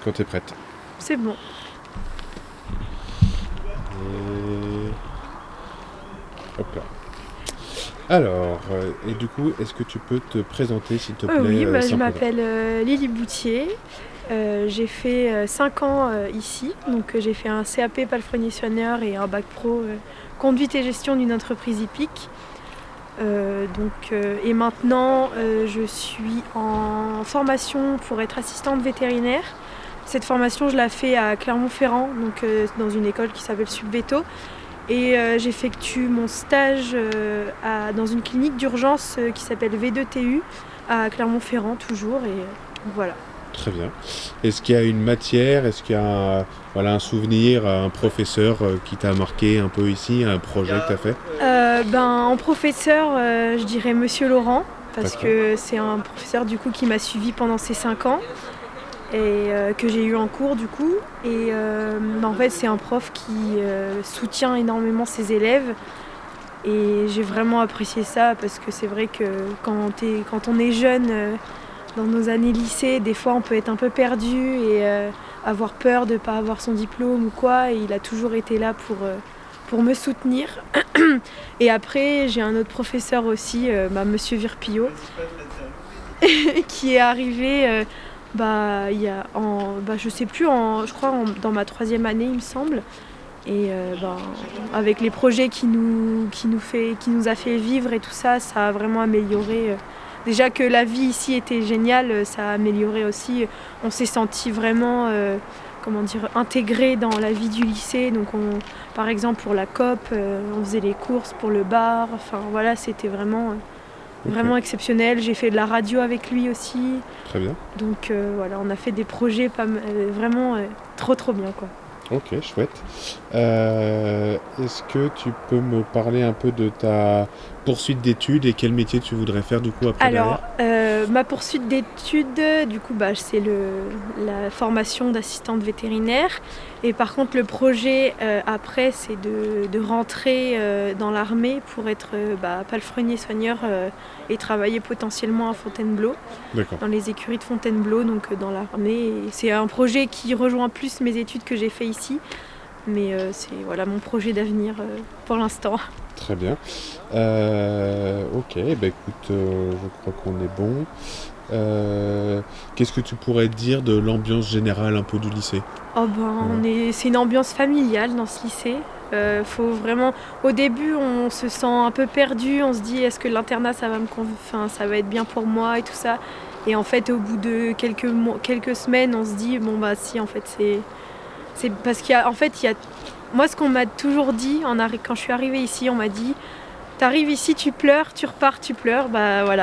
quand tu es prête. C'est bon. Et... hop là. Alors, et du coup, est-ce que tu peux te présenter, s'il te plaît, Oui, je simplement. m'appelle Lily Boutier. J'ai fait 5 ans ici. Donc j'ai fait un CAP palefrenier-soigneur et un bac pro conduite et gestion d'une entreprise hippique. Et maintenant, je suis en formation pour être assistante vétérinaire. Cette formation, je la fais à Clermont-Ferrand, donc dans une école qui s'appelle Subveto. Et j'effectue mon stage dans une clinique d'urgence qui s'appelle V2TU à Clermont-Ferrand toujours. Et voilà. Très bien. Est-ce qu'il y a une matière, est-ce qu'il y a un souvenir, un professeur qui t'a marqué un peu ici, un projet que tu as fait? En professeur, je dirais Monsieur Laurent, parce D'accord. que c'est un professeur du coup qui m'a suivi pendant ces 5 ans et que j'ai eu en cours du coup. Et en fait, c'est un prof qui soutient énormément ses élèves. Et j'ai vraiment apprécié ça parce que c'est vrai que quand on est jeune, dans nos années lycée, des fois on peut être un peu perdu et avoir peur de ne pas avoir son diplôme ou quoi. Et il a toujours été là pour me soutenir. Et après, j'ai un autre professeur aussi, Monsieur Virpillot, qui est arrivé il y a je sais plus, je crois dans ma 3e année, il me semble. Et avec les projets qu'il nous a fait vivre et tout ça, ça a vraiment amélioré. Déjà que la vie ici était géniale, ça a amélioré aussi. On s'est senti vraiment intégré dans la vie du lycée. Donc par exemple pour la COP, on faisait les courses pour le bar. Enfin voilà, c'était vraiment exceptionnel. J'ai fait de la radio avec lui aussi. Très bien. Donc on a fait des projets vraiment trop bien quoi. Ok, chouette. Est-ce que tu peux me parler un peu de ta poursuite d'études et quel métier tu voudrais faire du coup après Alors, derrière? ma poursuite d'études, du coup, c'est la formation d'assistante vétérinaire. Et par contre, le projet après, c'est de rentrer dans l'armée pour être palefrenier-soigneur et travailler potentiellement à Fontainebleau, D'accord. dans les écuries de Fontainebleau, donc dans l'armée. Et c'est un projet qui rejoint plus mes études que j'ai fait ici. Mais c'est mon projet d'avenir pour l'instant. Très bien. Ok, écoute, je crois qu'on est bon. Qu'est-ce que tu pourrais dire de l'ambiance générale un peu du lycée? C'est une ambiance familiale dans ce lycée. Faut vraiment... Au début, on se sent un peu perdu. On se dit, est-ce que l'internat, ça va être bien pour moi et tout ça. Et en fait, au bout de quelques semaines, on se dit, si, en fait, c'est parce qu'il y a... En fait, il y a... Moi, ce qu'on m'a toujours dit quand je suis arrivée ici, on m'a dit, t'arrives ici, tu pleures, tu repars, tu pleures.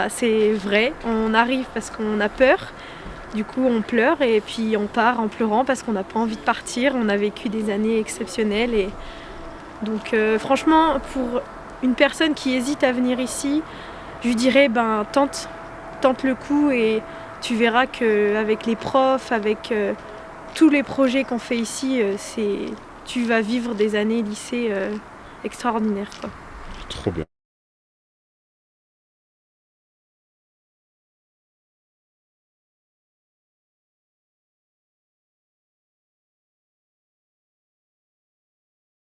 C'est vrai. On arrive parce qu'on a peur. Du coup, on pleure et puis on part en pleurant parce qu'on n'a pas envie de partir. On a vécu des années exceptionnelles. Et donc, franchement, pour une personne qui hésite à venir ici, je lui dirais, tente le coup et tu verras qu'avec les profs, avec tous les projets qu'on fait ici, tu vas vivre des années lycée extraordinaires, quoi. Trop bien.